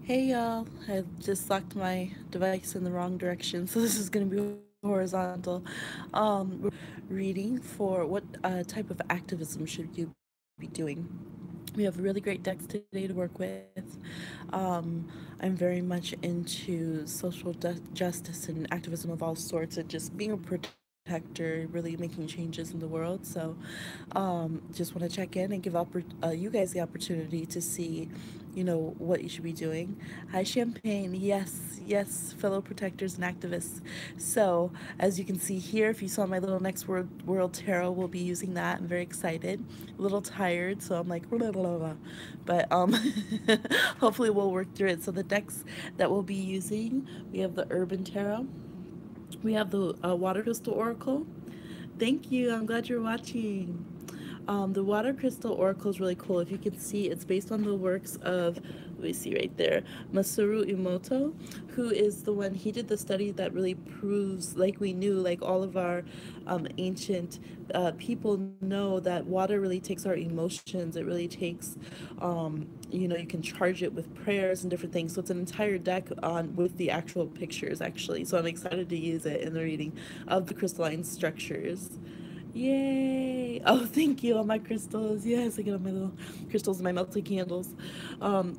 Hey y'all, I just locked my device in the wrong direction, so this is going to be horizontal. Reading for what type of activism should you be doing? We have really great decks today to work with. I'm very much into justice and activism of all sorts, and just being a protector, really making changes in the world. So, just want to check in and give you guys the opportunity to see, what you should be doing. Hi, Champagne. Yes, yes, fellow protectors and activists. So, as you can see here, if you saw my little next world tarot, we'll be using that. I'm very excited. A little tired, so I'm like, blah, blah, blah. But hopefully we'll work through it. So the decks that we'll be using, we have the Urban Tarot, we have the Water Crystal Oracle. Thank you. I'm glad you're watching. The Water Crystal Oracle is really cool. If you can see, it's based on the works of, let me see right there, Masaru Emoto, who is the one, he did the study that really proves, like we knew, like all of our ancient people know that water really takes our emotions. It really takes, you can charge it with prayers and different things. So it's an entire deck on with the actual pictures, actually. So I'm excited to use it in the reading of the crystalline structures. Yay! Oh, thank you, all my crystals. Yes, I get all my little crystals and my melted candles.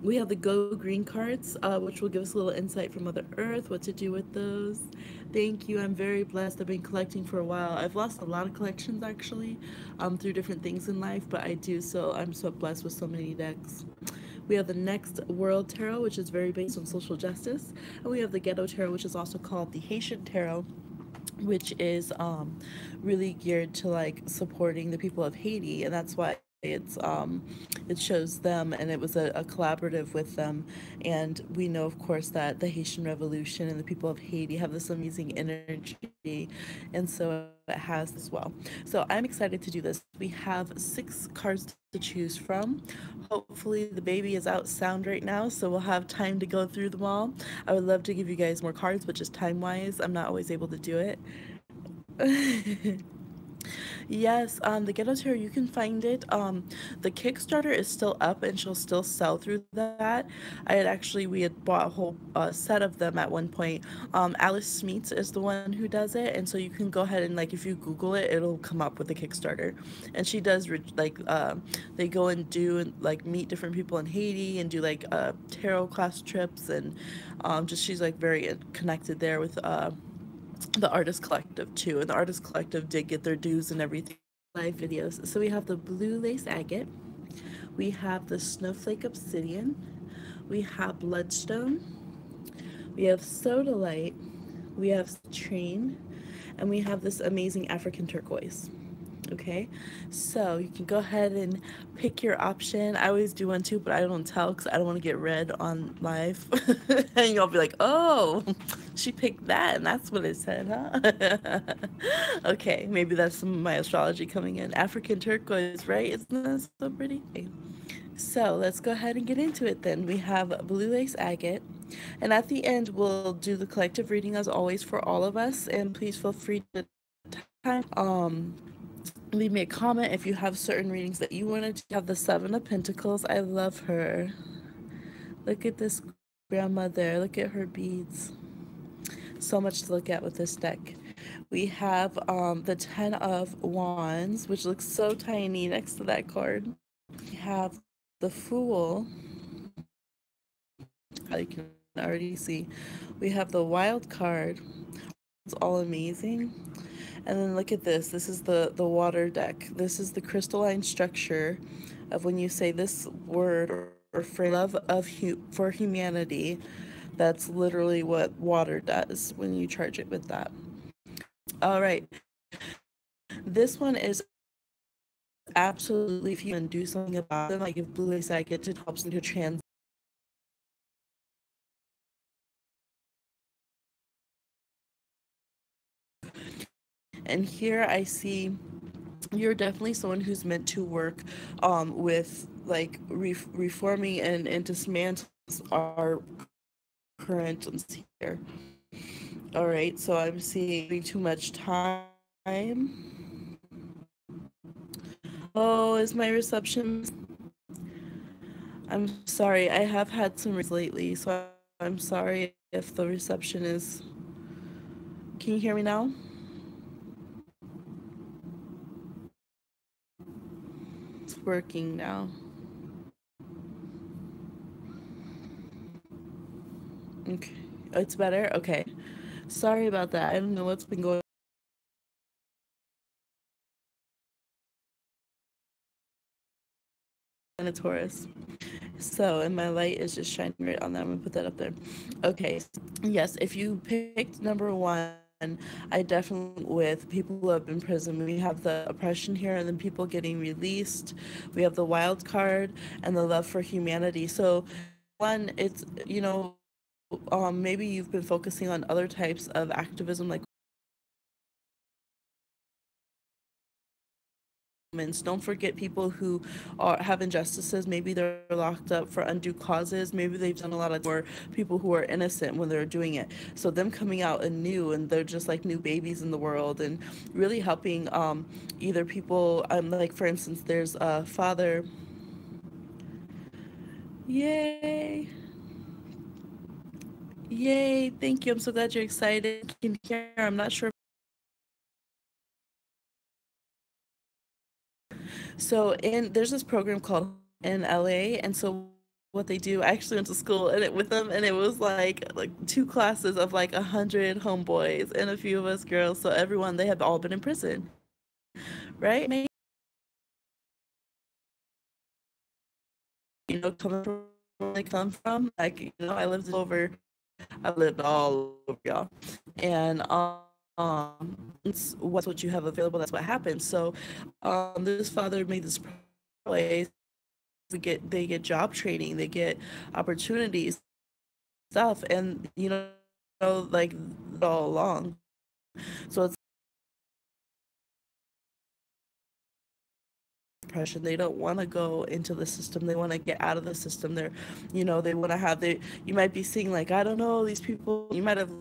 We have the Go Green cards, which will give us a little insight from Mother Earth, what to do with those. Thank you. I'm very blessed. I've been collecting for a while. I've lost a lot of collections, actually, through different things in life, but I do, so I'm so blessed with so many decks. We have the Next World Tarot, which is very based on social justice. And we have the Ghetto Tarot, which is also called the Haitian Tarot, which is really geared to like supporting the people of Haiti, and that's why it shows them, and it was a collaborative with them. And we know, of course, that the Haitian Revolution and the people of Haiti have this amazing energy, and so it has as well. So I'm excited to do this. We have 6 cards to choose from. Hopefully the baby is out sound right now, so we'll have time to go through them all. I would love to give you guys more cards, but just time wise, I'm not always able to do it. Yes, the Ghetto Tarot, you can find it. The Kickstarter is still up and she'll still sell through that. We had bought a whole set of them at one point. Alice Smeets is the one who does it, and so you can go ahead and, like, if you Google it, it'll come up with the Kickstarter. And she does, they go and do, like, meet different people in Haiti and do, like, tarot class trips, and just she's, like, very connected there with, the Artist Collective too, and the Artist Collective did get their dues and everything. Live videos. So we have the Blue Lace Agate, we have the Snowflake Obsidian, we have Bloodstone, we have Sodalite, we have Citrine, and we have this amazing African turquoise. Okay, so you can go ahead and pick your option. I always do one too, but I don't tell because I don't want to get read on live. And you'll be like, oh, she picked that, and that's what it said, huh? Okay, maybe that's some of my astrology coming in. African turquoise, right? Isn't that so pretty? Okay. So let's go ahead and get into it then. We have Blue Lace Agate. And at the end, we'll do the collective reading as always for all of us. And please feel free to leave me a comment if you have certain readings that you wanted to have. The Seven of Pentacles. I love her. Look at this grandmother. Look at her beads. So much to look at with this deck. We have the Ten of Wands, which looks so tiny next to that card. We have the Fool. I can already see. We have the Wild card. It's all amazing. And then look at this. This is the water deck. This is the crystalline structure of when you say this word or phrase, love for humanity. That's literally what water does when you charge it with that. All right. This one is absolutely, if you can do something about it, like if Blue Lace Agate helps them to trans. And here I see you're definitely someone who's meant to work with like reforming and dismantling our current here. All right, so I'm seeing too much time. Oh, is my reception? I'm sorry. I have had some rains lately, so I'm sorry if the reception is. Can you hear me now? It's working now. Okay. It's better? Okay. Sorry about that. I don't know what's been going on in Taurus. So, and my light is just shining right on that. I'm gonna put that up there. Okay. Yes, if you picked number one, I definitely with people who have been in prison. We have the oppression here, and then people getting released. We have the wild card and the love for humanity. So, one, it's maybe you've been focusing on other types of activism, like moments. Don't forget people who have injustices. Maybe they're locked up for undue causes. Maybe they've done a lot of for people who are innocent when they're doing it. So them coming out anew and they're just like new babies in the world and really helping either people like for instance there's a father. Yay. Yay. Thank you. I'm so glad you're excited. You can hear. I'm not sure. So in there's this program called in LA, and so what they do, I actually went to school and it with them, and it was like two classes of like 100 homeboys and a few of us girls. So everyone they have all been in prison, right? Maybe, coming from where they come from. Like I lived all over y'all, and it's what's what you have available. That's what happens. So, this father made this place they get job training, they get opportunities, stuff, and like all along. So it's depression. They don't want to go into the system. They want to get out of the system. They want to have they. You might be seeing like I don't know these people. You might have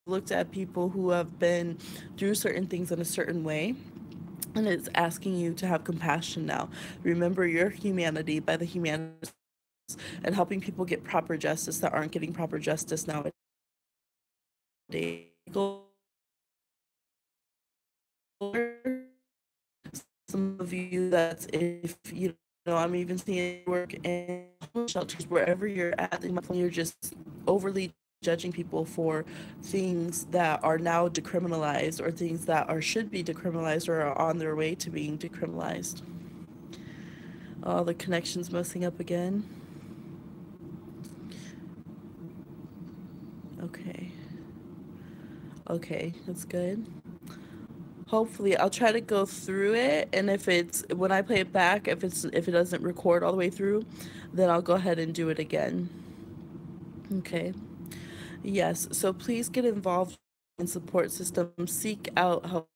looked at people who have been through certain things in a certain way. And it's asking you to have compassion now. Remember your humanity by the humanity and helping people get proper justice that aren't getting proper justice nowadays. Some of you that's if I'm even seeing work in shelters wherever you're at, you're just overly judging people for things that are now decriminalized or things that are should be decriminalized or are on their way to being decriminalized. Oh, the connection's messing up again. Okay. Okay, that's good. Hopefully, I'll try to go through it, and if it's when I play it back, if it doesn't record all the way through, then I'll go ahead and do it again. Okay. Yes. So please get involved in support systems. Seek out help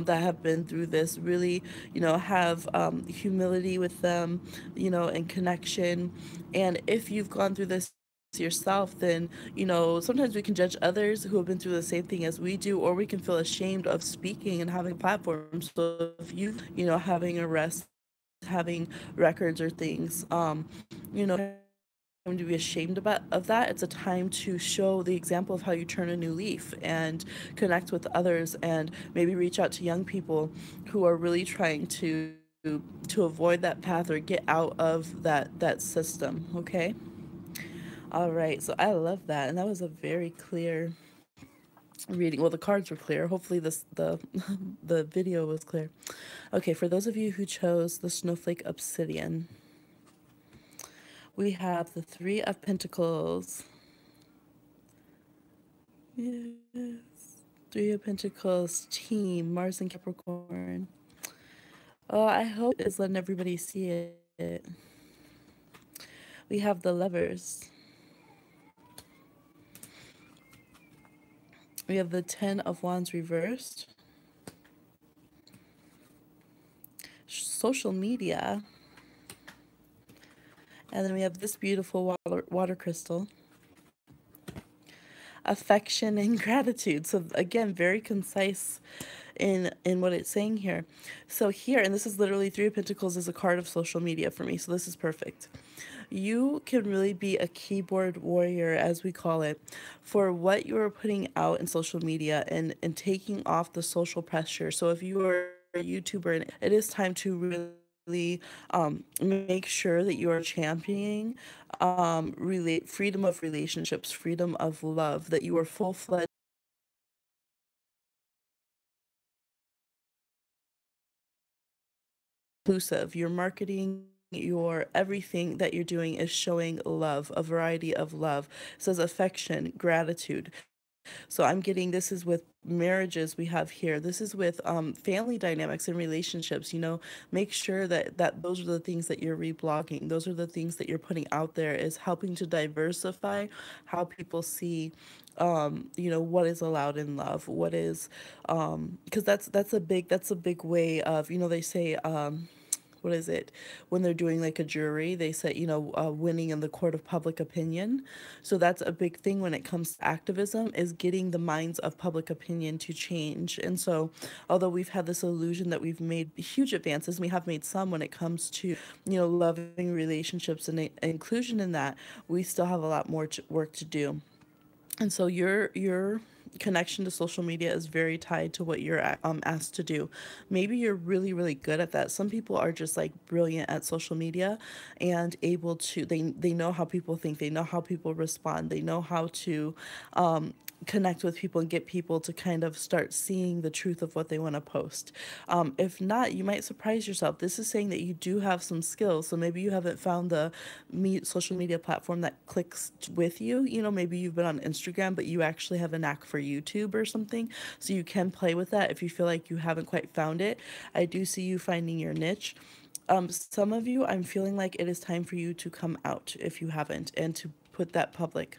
that have been through this. Really, have humility with them, and connection. And if you've gone through this yourself, then sometimes we can judge others who have been through the same thing as we do, or we can feel ashamed of speaking and having a platform. So if having arrests, having records or things, to be ashamed of that. It's a time to show the example of how you turn a new leaf and connect with others, and maybe reach out to young people who are really trying to avoid that path or get out of that system. Okay. All right. So I love that, and that was a very clear reading. Well, the cards were clear. Hopefully the the video was clear. Okay, for those of you who chose the Snowflake Obsidian, we have the Three of Pentacles. Yes. Three of Pentacles team, Mars and Capricorn. Oh, I hope it's letting everybody see it. We have the Lovers. We have the Ten of Wands reversed. Social media. And then we have this beautiful water crystal. Affection and gratitude. So again, very concise in what it's saying here. So here, and this is literally Three of Pentacles is a card of social media for me, so this is perfect. You can really be a keyboard warrior, as we call it, for what you're putting out in social media, and taking off the social pressure. So if you are a YouTuber, and it is time to really make sure that you are championing freedom of relationships, freedom of love, that you are full-fledged inclusive. Your marketing, your everything that you're doing is showing love, a variety of love. It says affection, gratitude. So I'm getting, this is with marriages we have here. This is with family dynamics and relationships. Make sure that those are the things that you're reblogging. Those are the things that you're putting out there, is helping to diversify how people see what is allowed in love, what is because that's a big way of, they say, what is it, when they're doing like a jury, they say, winning in the court of public opinion. So that's a big thing when it comes to activism, is getting the minds of public opinion to change. And so although we've had this illusion that we've made huge advances, we have made some when it comes to loving relationships and inclusion in that, we still have a lot more work to do. And so your connection to social media is very tied to what you're asked to do. Maybe you're really, really good at that. Some people are just like brilliant at social media and able to, they know how people think, they know how people respond, they know how to connect with people and get people to kind of start seeing the truth of what they want to post. If not, you might surprise yourself. This is saying that you do have some skills. So maybe you haven't found the social media platform that clicks with you. Maybe you've been on Instagram, but you actually have a knack for YouTube or something. So you can play with that if you feel like you haven't quite found it. I do see you finding your niche. Some of you, I'm feeling like it is time for you to come out if you haven't, and to put that public.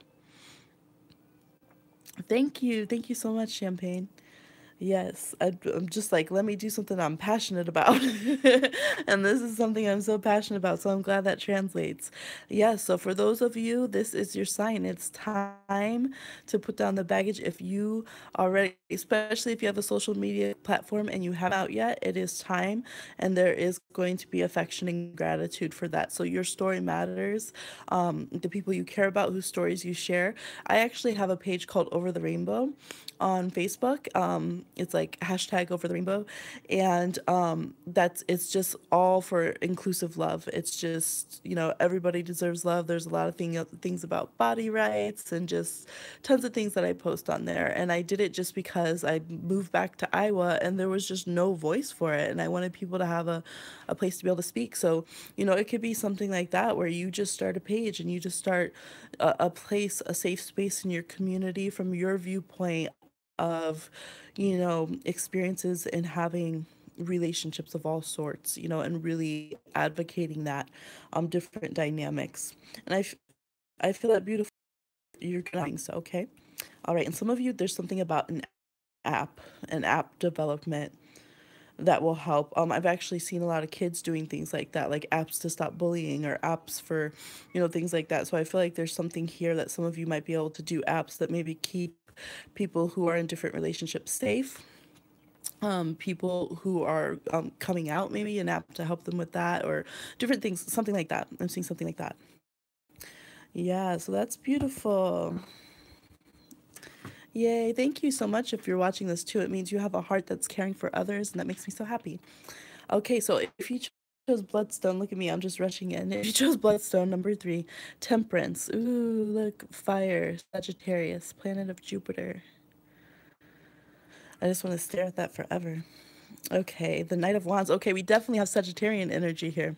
Thank you. Thank you so much, Champagne. Yes, I'm just like, let me do something I'm passionate about. And this is something I'm so passionate about, so I'm glad that translates. Yes, so for those of you, this is your sign. It's time to put down the baggage. If you already, especially if you have a social media platform and you haven't out yet, it is time, and there is going to be affection and gratitude for that. So your story matters. The people you care about, whose stories you share. I actually have a page called Over the Rainbow on Facebook. It's like hashtag Over the Rainbow, and it's just all for inclusive love. It's just, everybody deserves love. There's a lot of things about body rights, and just tons of things that I post on there. And I did it just because I moved back to Iowa and there was just no voice for it, and I wanted people to have a place to be able to speak. So it could be something like that, where you just start a page and you just start a place, a safe space in your community from your viewpoint of, experiences and having relationships of all sorts, and really advocating that different dynamics. And I feel that beautiful. You're doing so, okay? All right. And some of you, there's something about an app development that will help. I've actually seen a lot of kids doing things like that, like apps to stop bullying, or apps for, things like that. So I feel like there's something here that some of you might be able to do, apps that maybe keep people who are in different relationships safe. People who are coming out, maybe an app to help them with that, or different things, something like that. I'm seeing something like that. Yeah, so that's beautiful. Yay, thank you so much. If you're watching this too, it means you have a heart that's caring for others, and that makes me so happy. Okay, so if you chose Bloodstone, look at me, I'm just rushing in. If you chose Bloodstone, number 3, Temperance. Ooh, look, fire, Sagittarius, planet of Jupiter. I just want to stare at that forever. Okay, the Knight of Wands. Okay, we definitely have Sagittarian energy here.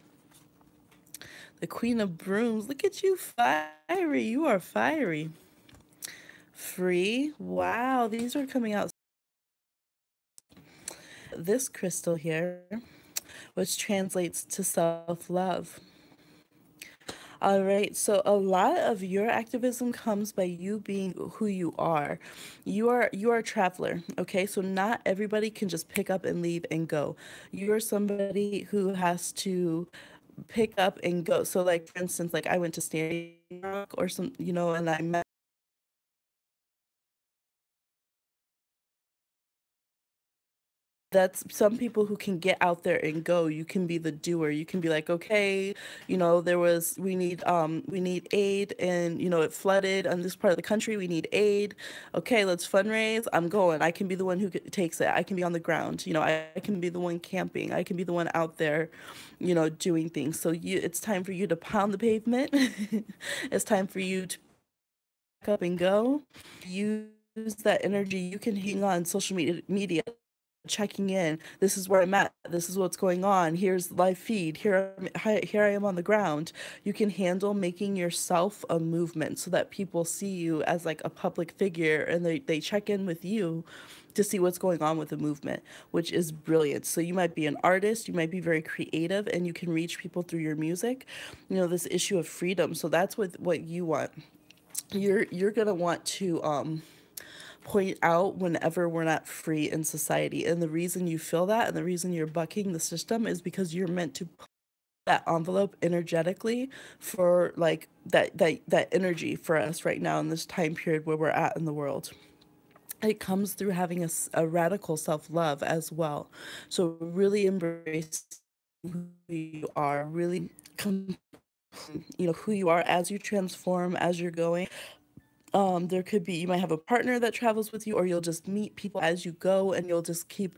The Queen of Brooms. Look at you, fiery. You are fiery. Free. Wow, these are coming out. This crystal here, which translates to self-love. All right, so a lot of your activism comes by you being who you are. You are a traveler, okay? So not everybody can just pick up and leave and go. You're somebody who has to pick up and go. So like, for instance, like I went to Standing Rock or some, and I met that's some people who can get out there and go. You can be the doer. You can be like, okay, we need aid, and it flooded on this part of the country. We need aid. Okay, let's fundraise. I'm going. I can be the one who takes it. I can be on the ground. I can be the one camping. I can be the one out there, doing things. So it's time for you to pound the pavement. It's time for you to up and go. Use that energy. You can hang on social media, checking in. This is where I'm at. This is what's going on. Here's live feed. Here I am on the ground. You can handle making yourself a movement so that people see you as like a public figure, and they check in with you to see what's going on with the movement, which is brilliant. So you might be an artist, you might be very creative, and you can reach people through your music. This issue of freedom. So that's what you want. You're gonna want to point out whenever we're not free in society, and the reason you feel that and the reason you're bucking the system is because you're meant to put that envelope energetically for like that energy for us right now in this time period where we're at in the world. It comes through having a radical self-love as well. So really embrace who you are, really who you are as you transform, as you're going. There could be, you might have a partner that travels with you, or you'll just meet people as you go, and you'll just keep,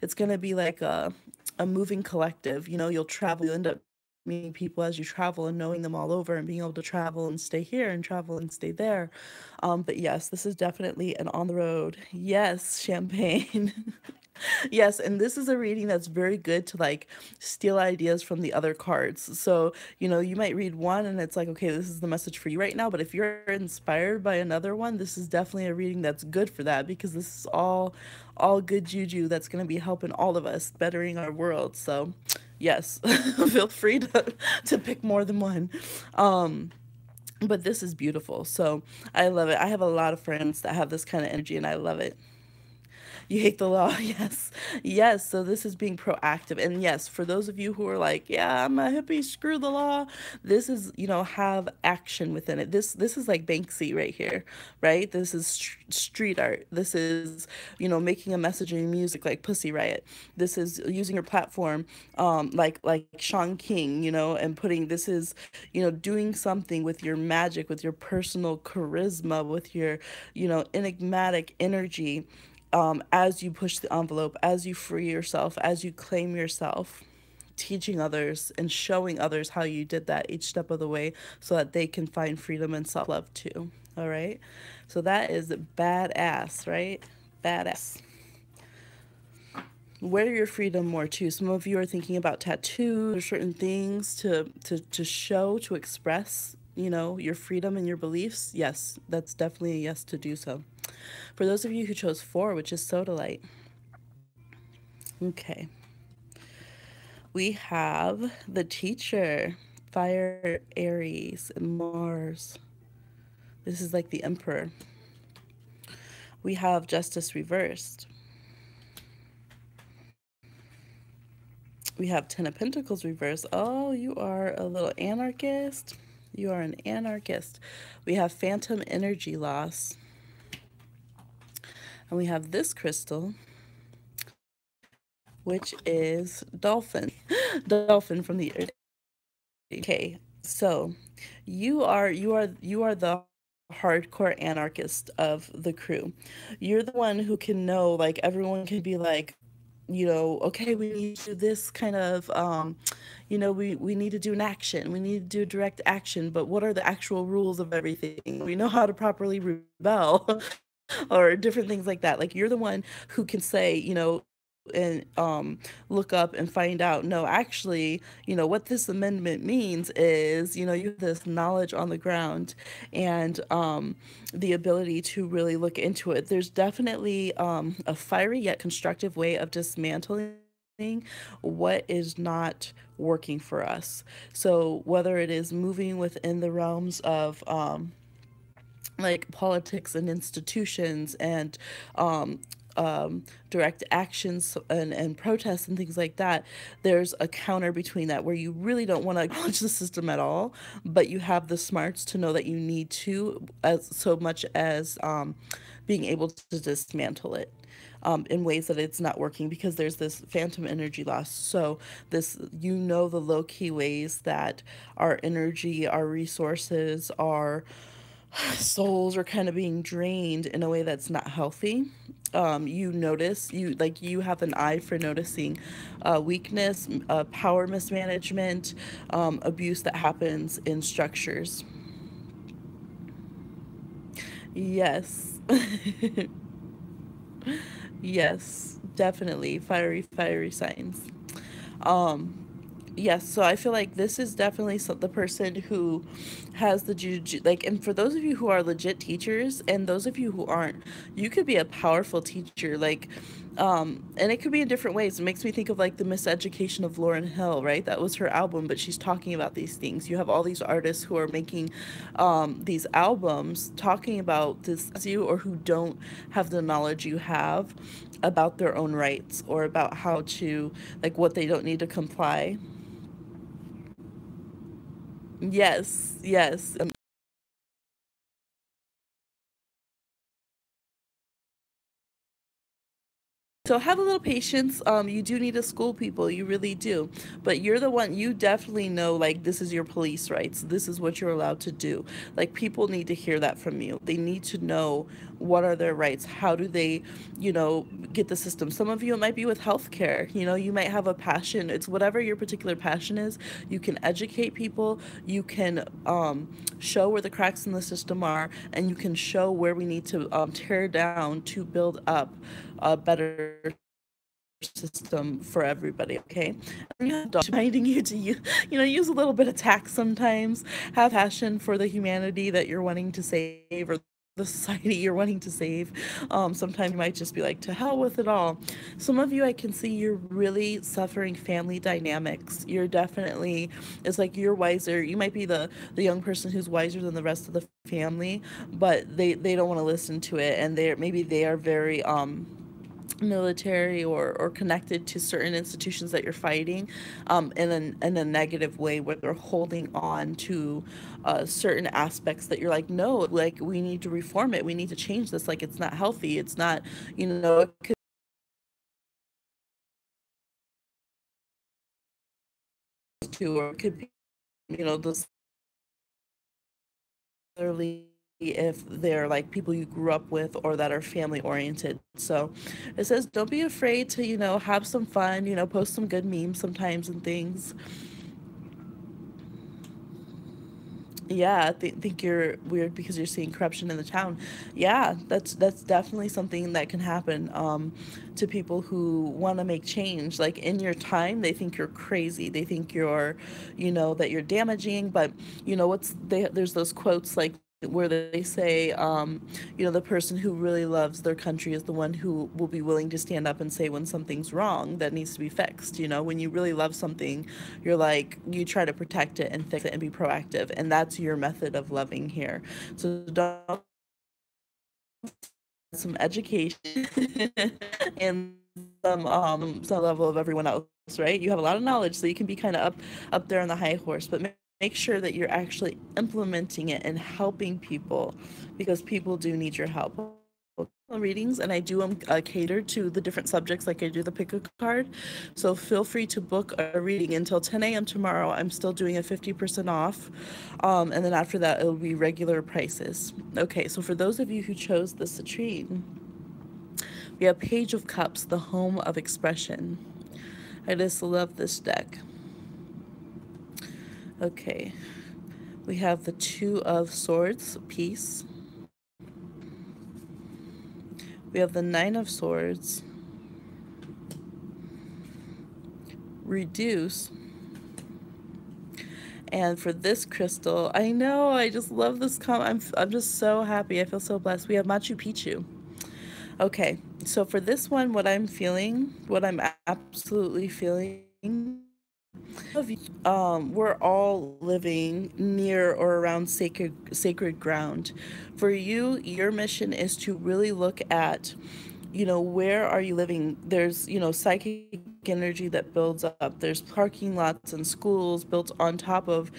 it's going to be like a moving collective. You'll travel, you end up meeting people as you travel and knowing them all over and being able to travel and stay here and travel and stay there. But yes, this is definitely an on the road. Yes, champagne. Yes, and this is a reading that's very good to like steal ideas from the other cards. So, you might read one and it's like, okay, this is the message for you right now. But if you're inspired by another one, this is definitely a reading that's good for that, because this is all good juju that's going to be helping all of us, bettering our world. So, yes, feel free to pick more than one. But this is beautiful. So, I love it. I have a lot of friends that have this kind of energy, and I love it. You hate the law. Yes. Yes. So this is being proactive. And yes, for those of you who are like, yeah, I'm a hippie, screw the law. This is, have action within it. This is like Banksy right here, right? This is street art. This is, making a message in music like Pussy Riot. This is using your platform, like Sean King, and putting, this is, doing something with your magic, with your personal charisma, with your, enigmatic energy, as you push the envelope, as you free yourself, as you claim yourself, teaching others and showing others how you did that each step of the way so that they can find freedom and self love too. All right. So that is badass, right? Badass. Wear your freedom more too. Some of you are thinking about tattoos or certain things to show, to express, your freedom and your beliefs. Yes, that's definitely a yes to do so. For those of you who chose 4, which is Sodalite. Okay. We have the Teacher, Fire, Aries, and Mars. This is like the Emperor. We have Justice reversed. We have 10 of Pentacles reversed. Oh, you are a little anarchist. You are an anarchist. We have Phantom Energy loss. And we have this crystal, which is Dolphin. Dolphin from the earth. Okay, so you are the hardcore anarchist of the crew. You're the one who can know, like, everyone can be like, okay, we need to do this kind of, we need to do an action. We need to do direct action, but what are the actual rules of everything? We know how to properly rebel or different things like that. Like, you're the one who can say, and look up and find out, no, actually, what this amendment means is, you have this knowledge on the ground, and the ability to really look into it. There's definitely a fiery yet constructive way of dismantling what is not working for us. So whether it is moving within the realms of like politics and institutions and direct actions and protests and things like that, there's a counter between that where you really don't want to acknowledge the system at all, but you have the smarts to know that you need to, as so much as being able to dismantle it. In ways that it's not working because there's this phantom energy loss. So this, you know, the low key ways that our energy, our resources, our souls are kind of being drained in a way that's not healthy. You notice, you like, you have an eye for noticing weakness, power mismanagement, abuse that happens in structures. Yes. Yes, definitely fiery signs. Um, yes, so I feel like this is definitely the person who has the juju. Like, and for those of you who are legit teachers, and those of you who aren't, you could be a powerful teacher. Like, and it could be in different ways. It makes me think of like the Miseducation of Lauryn Hill, right? That was her album, but she's talking about these things. You have all these artists who are making these albums talking about this, you, or who don't have the knowledge you have about their own rights or about how to, like, what they don't need to comply. Yes, yes. So have a little patience. You do need to school people, you really do. But you're the one, you definitely know, like, this is your police rights. This is what you're allowed to do. Like, people need to hear that from you. They need to know what are their rights. How do they, you know, get the system. Some of you, it might be with healthcare. You know, you might have a passion. It's whatever your particular passion is. You can educate people. You can show where the cracks in the system are, and you can show where we need to tear down to build up a better system for everybody. Okay, and you have dogs reminding you to use, you know, use a little bit of tact sometimes. Have passion for the humanity that you're wanting to save, or the society you're wanting to save. Sometimes you might just be like, to hell with it all. Some of you, I can see you're really suffering family dynamics. You're definitely, it's like you're wiser. You might be the young person who's wiser than the rest of the family, but they don't want to listen to it, and they're, maybe they are very military or connected to certain institutions that you're fighting, in a negative way, where they're holding on to certain aspects that you're like, no, like, we need to reform it, we need to change this, like, it's not healthy, it's not, you know, it could to, or it could be, you know, this, literally, if they're like people you grew up with or that are family oriented. So it says, don't be afraid to, you know, have some fun, you know, post some good memes sometimes and things. Yeah, think you're weird because you're seeing corruption in the town. Yeah, that's definitely something that can happen to people who want to make change. Like, in your time, they think you're crazy. They think you're, you know, that you're damaging. But you know what's there's those quotes like where they say, you know, the person who really loves their country is the one who will be willing to stand up and say when something's wrong that needs to be fixed. You know, when you really love something, you're like, you try to protect it and fix it and be proactive, and that's your method of loving here. So don't, some education and some level of everyone else, right? You have a lot of knowledge, so you can be kind of up there on the high horse, but make sure that you're actually implementing it and helping people, because people do need your help. Readings, and I do cater to the different subjects, like I do the pick a card. So feel free to book a reading until 10 a.m. tomorrow. I'm still doing a 50% off, and then after that it'll be regular prices. Okay, so for those of you who chose the citrine, we have Page of Cups, the home of expression. I just love this deck. Okay, we have the Two of Swords, peace. We have the Nine of Swords, reduce. And for this crystal, I know, I just love this I'm just so happy. I feel so blessed. We have Machu Picchu. Okay, so for this one, what I'm feeling, what I'm absolutely feeling, we're all living near or around sacred ground. For you, your mission is to really look at where are you living? There's, psychic energy that builds up. There's parking lots and schools built on top of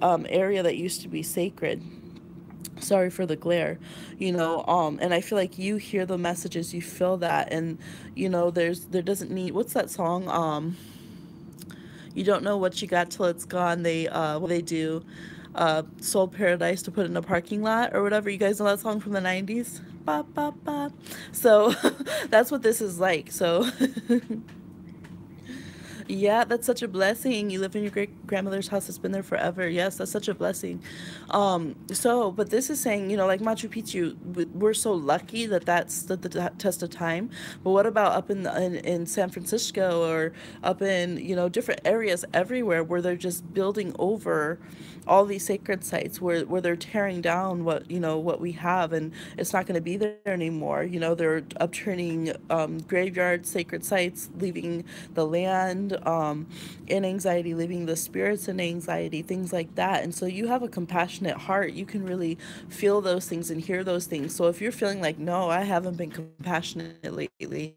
area that used to be sacred. Sorry for the glare. And I feel like you hear the messages, you feel that. And there doesn't need, what's that song? You don't know what you got till it's gone. What they do, sold paradise to put in a parking lot or whatever. You guys know that song from the 90s? Ba, ba, ba. So that's what this is like. So yeah, that's such a blessing. You live in your great grandmother's house. It's been there forever. Yes, that's such a blessing. But this is saying, like Machu Picchu, we're so lucky that that's the test of time. But what about up in San Francisco, or up in, different areas everywhere where they're just building over all these sacred sites, where they're tearing down what we have, and it's not going to be there anymore. They're upturning graveyards, sacred sites, leaving the land in anxiety, leaving the spirits in anxiety, things like that. And so you have a compassionate heart. You can really feel those things and hear those things. So if you're feeling like, no, I haven't been compassionate lately,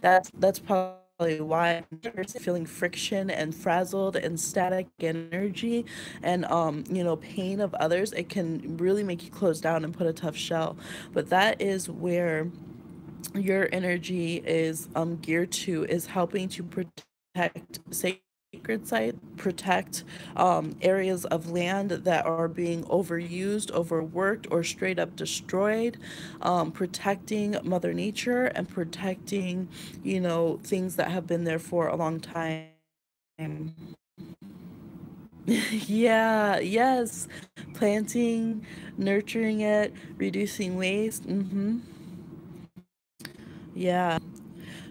that's probably why I'm feeling friction and frazzled and static energy, and pain of others. It can really make you close down and put a tough shell. But that is where your energy is geared to, is helping to protect sacred site, protect areas of land that are being overused, overworked, or straight up destroyed, protecting Mother Nature, and protecting, things that have been there for a long time. Yeah, yes. Planting, nurturing it, reducing waste. Yeah.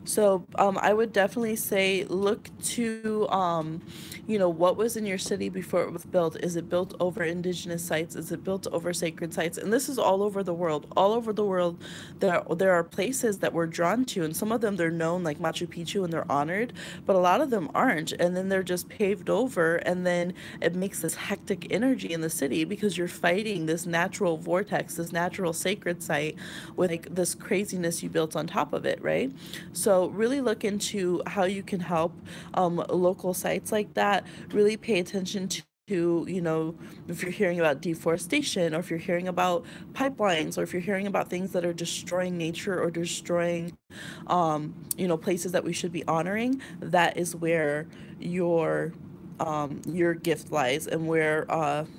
So I would definitely say look to, what was in your city before it was built. Is it built over indigenous sites? Is it built over sacred sites? And this is all over the world. All over the world, there are places that we're drawn to, and some of them they're known, like Machu Picchu, and they're honored, but a lot of them aren't. And then they're just paved over, and then it makes this hectic energy in the city because you're fighting this natural vortex, this natural sacred site, with like this craziness you built on top of it, right? So really look into how you can help local sites like that. Really pay attention to, if you're hearing about deforestation, or if you're hearing about pipelines, or if you're hearing about things that are destroying nature or destroying, places that we should be honoring. That is where your gift lies, and where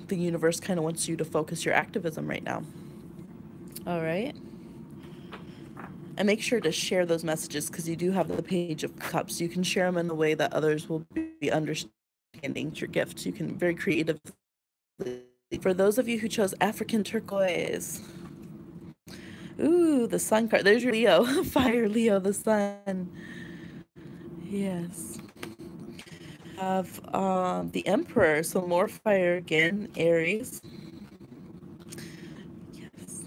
the universe kind of wants you to focus your activism right now. All right. And make sure to share those messages, because you do have the Page of Cups. You can share them in a way that others will be understanding your gifts. You can very creatively. For those of you who chose African turquoise, ooh, the sun card. There's your Leo, fire Leo, the sun. Yes. Have the Emperor, so more fire again, Aries. Yes.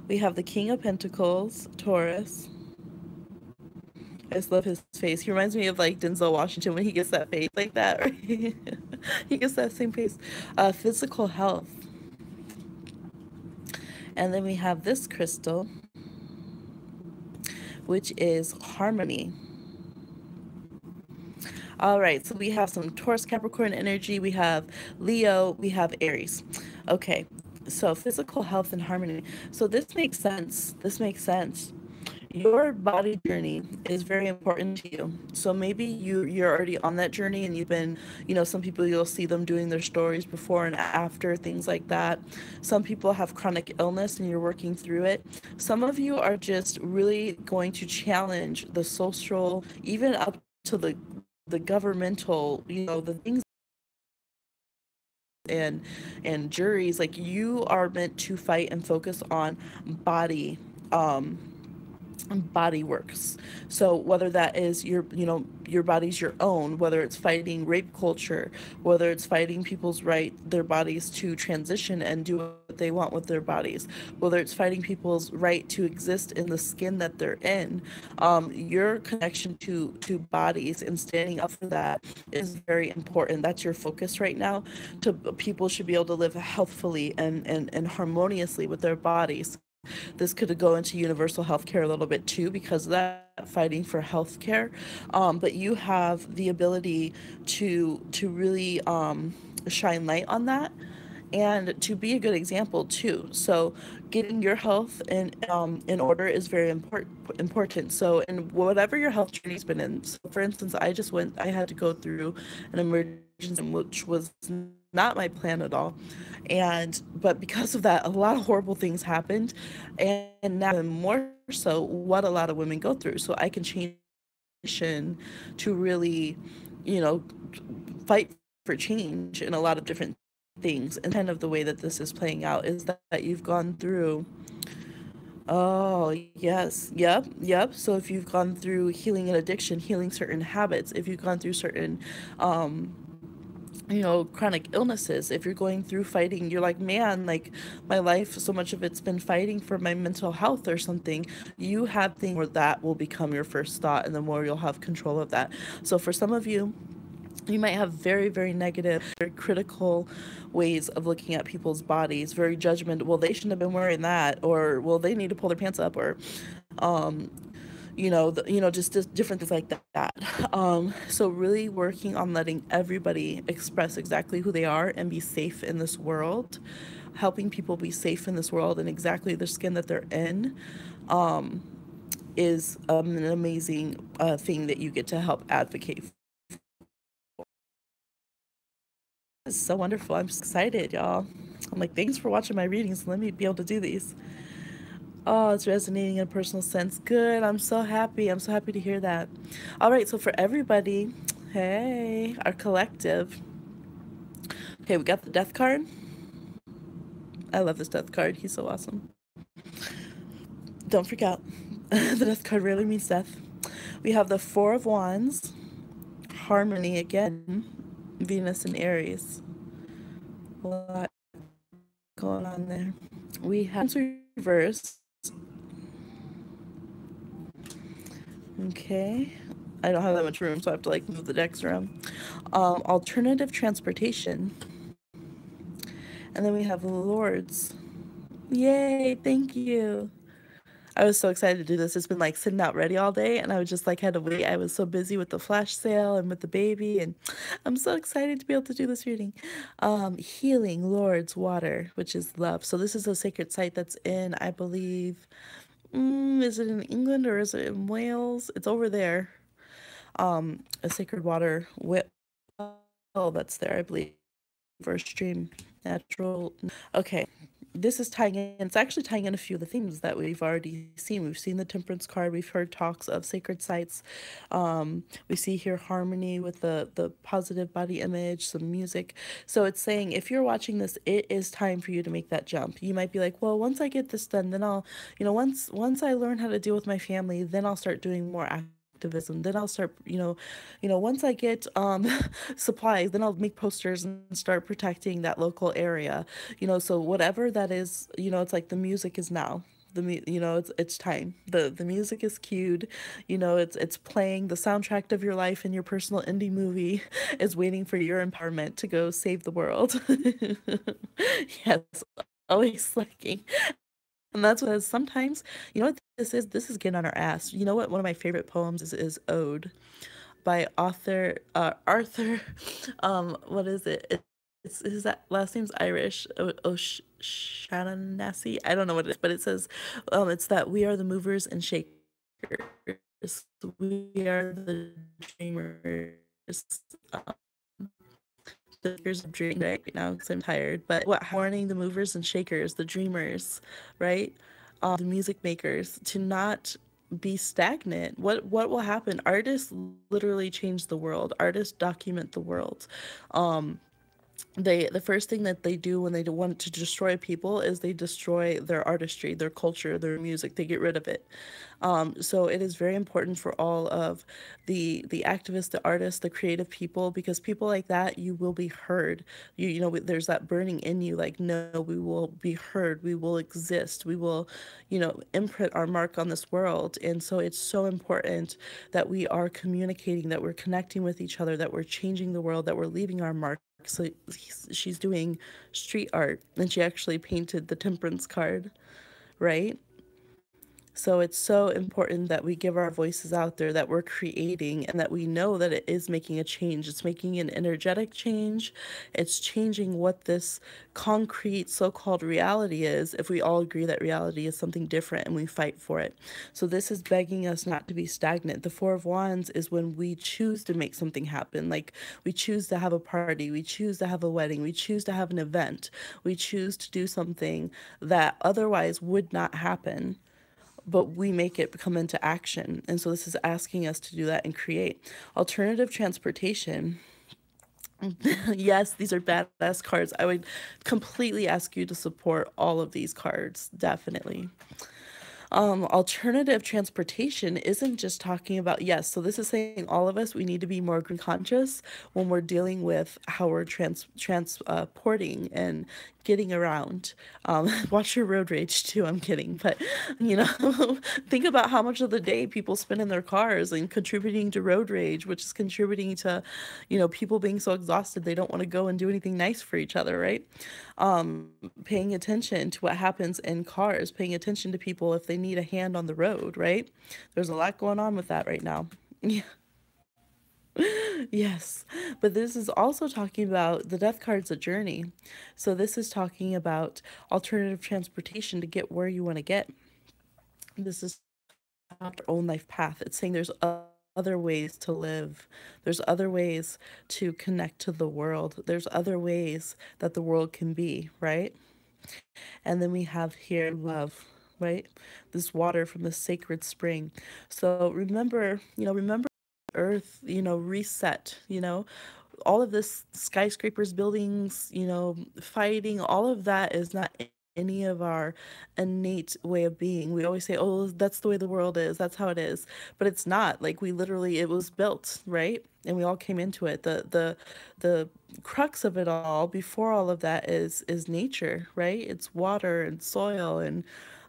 We have the King of Pentacles, Taurus. I just love his face. He reminds me of like Denzel Washington when he gets that face like that, right? He gets that same face. Physical health. And then we have this crystal, which is harmony. All right, so we have some Taurus, Capricorn energy. We have Leo. We have Aries. Okay, so physical health and harmony. So this makes sense. This makes sense. Your body journey is very important to you. So maybe you're already on that journey, and you've been, some people, you'll see them doing their stories before and after, things like that. Some people have chronic illness and you're working through it. Some of you are just really going to challenge the social, even up to the governmental, the things, and juries. Like, you are meant to fight and focus on body body works. So whether that is your body's your own, whether it's fighting rape culture, whether it's fighting people's their bodies to transition and do what they want with their bodies, whether it's fighting people's right to exist in the skin that they're in, your connection to bodies and standing up for that is very important. That's your focus right now. People should be able to live healthfully and harmoniously with their bodies. This could go into universal health care a little bit too, because of that fighting for health care. But you have the ability to really shine light on that and to be a good example too. So getting your health in order is very important. So in whatever your health journey's been in. So for instance, I had to go through an emergency, which was not my plan at all. But because of that, a lot of horrible things happened. And now even more so what a lot of women go through. So I can change to really, you know, fight for change in a lot of different things. And kind of the way that this is playing out is that you've gone through, oh yes, yep. So if you've gone through healing an addiction, healing certain habits, if you've gone through certain um chronic illnesses, if you're going through fighting, you're like, man, like my life, so much of it's been fighting for my mental health or something, you have things where that will become your first thought, and the more you'll have control of that. So for some of you, you might have very, very negative, very critical ways of looking at people's bodies, very judgmental. Well, they shouldn't have been wearing that, or well, they need to pull their pants up, or um, just different things like that. So really working on letting everybody express exactly who they are and be safe in this world, helping people be safe in this world and exactly the skin that they're in, is an amazing thing that you get to help advocate. It's so wonderful. I'm just excited, y'all. I'm like, thanks for watching my readings. Let me be able to do these. Oh, it's resonating in a personal sense. Good. I'm so happy. I'm so happy to hear that. All right. So for everybody, hey, our collective. Okay, we got the death card. I love this death card. He's so awesome. Don't freak out. The death card rarely means death. We have the Four of Wands, harmony again, Venus and Aries. A lot going on there. We have reverse. Okay. I don't have that much room, so I have to like move the decks around. Alternative transportation. And then we have Lords. Yay, thank you. I was so excited to do this. It's been like sitting out ready all day, and I was just like had to wait. I was so busy with the flash sale and with the baby, and I'm so excited to be able to do this reading. Healing, Lords, water, which is love. So this is a sacred site that's in, I believe, is it in England or is it in Wales? It's over there. A sacred water well that's there, I believe, for a stream, natural. Okay, this is tying in, it's actually tying in a few of the themes that we've already seen. We've seen the Temperance card, we've heard talks of sacred sites. We see here harmony with the positive body image, some music. So it's saying if you're watching this, it is time for you to make that jump. You might be like, well, once I get this done, then I'll, once I learn how to deal with my family, then I'll start doing more activism. Then I'll start, once I get supplies, then I'll make posters and start protecting that local area. So whatever that is, it's like the music is now. It's time. The music is cued. It's playing. The soundtrack of your life and your personal indie movie is waiting for your empowerment to go save the world. Yes, always slacking. And that's what sometimes, what this is? This is getting on our ass. You know what? One of my favorite poems is Ode by author Arthur. What is it? It's his last name's Irish. O'Shaughnessy. I don't know what it is, but it says, it's that we are the movers and shakers. We are the dreamers. Um, the makers of dreams right now because I'm tired. But what warning the movers and shakers, the dreamers, right? The music makers to not be stagnant. What will happen? Artists literally change the world. Artists document the world. The first thing that they do when they want to destroy people is they destroy their artistry, their culture, their music. They get rid of it. So it is very important for all of the activists, the artists, the creative people, because people like that, you will be heard. There's that burning in you, like, no, we will be heard, we will exist, we will, imprint our mark on this world. And so it's so important that we are communicating, that we're connecting with each other, that we're changing the world, that we're leaving our mark. So she's doing street art, and she actually painted the Temperance card, right? So it's so important that we give our voices out there, that we're creating, and that we know that it is making a change. It's making an energetic change. It's changing what this concrete so-called reality is, if we all agree that reality is something different and we fight for it. So this is begging us not to be stagnant. The Four of Wands is when we choose to make something happen. Like, we choose to have a party, we choose to have a wedding, we choose to have an event, we choose to do something that otherwise would not happen, but we make it come into action. And so this is asking us to do that and create. Alternative transportation. Yes, these are badass cards. I would completely ask you to support all of these cards, definitely. Alternative transportation isn't just talking about, yes, so this is saying all of us, we need to be more green conscious when we're dealing with how we're transporting and getting around. Watch your road rage too, I'm kidding. But, you know, think about how much of the day people spend in their cars and contributing to road rage, which is contributing to, you know, people being so exhausted they don't want to go and do anything nice for each other, right? Paying attention to what happens in cars, paying attention to people if they need a hand on the road, right? There's a lot going on with that right now. Yeah. Yes. But this is also talking about the death card's a journey. So this is talking about alternative transportation to get where you want to get. This is about your own life path. It's saying there's other ways to live. There's other ways to connect to the world. There's other ways that the world can be, right? And then we have here love, right? This water from the sacred spring. So remember, remember earth, reset, all of this skyscrapers, buildings, fighting, all of that is not any of our innate way of being. We always say, oh, that's the way the world is, that's how it is. But it's not. Like, we literally, it was built, right? And we all came into it. The crux of it all, before all of that, is nature, right? It's water and soil and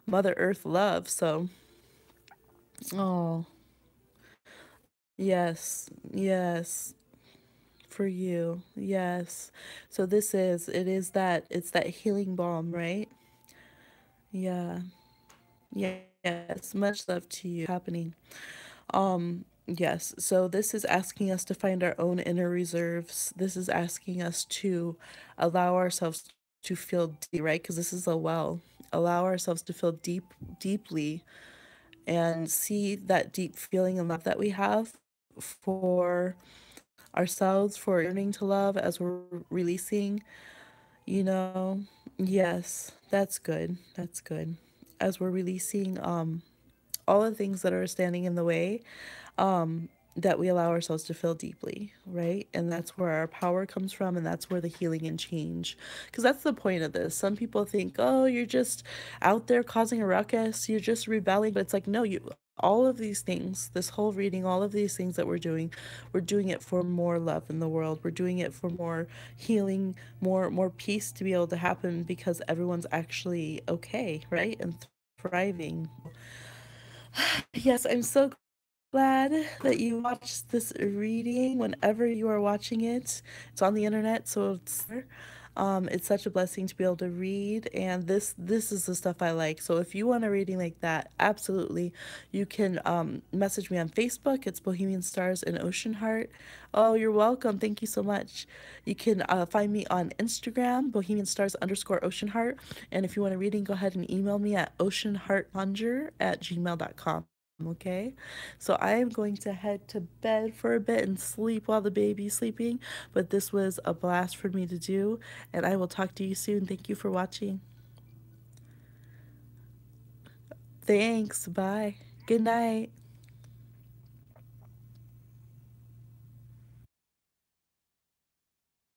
Mother Earth love. So, oh, yes, yes. For you, yes. So it is that, it's that healing balm, right? Yeah. Yes, much love to you happening. Yes, so this is asking us to find our own inner reserves. This is asking us to allow ourselves to feel deeply, right? Because this is a well. Allow ourselves to feel deeply, and see that deep feeling and love that we have for ourselves, for yearning to love as we're releasing, you know. Yes, that's good. That's good. As we're releasing all the things that are standing in the way, that we allow ourselves to feel deeply, right? And that's where our power comes from, and that's where the healing and change. Because that's the point of this. Some people think, oh, you're just out there causing a ruckus, you're just rebelling. But it's like, no, you. All of these things, this whole reading, all of these things that we're doing it for more love in the world. We're doing it for more healing, more peace to be able to happen, because everyone's actually okay, right? And thriving. Yes, I'm so glad that you watched this reading whenever you are watching it. It's on the internet, so it's such a blessing to be able to read, and this is the stuff I like. So if you want a reading like that, absolutely, you can message me on Facebook. It's Bohemian Stars and Ocean Heart. Oh, you're welcome. Thank you so much. You can find me on Instagram, Bohemian Stars _ Ocean Heart. And if you want a reading, go ahead and email me at oceanheartconjure@gmail.com. Okay, so I am going to head to bed for a bit and sleep while the baby's sleeping, but this was a blast for me to do, and I will talk to you soon. Thank you for watching. Thanks. Bye. Good night.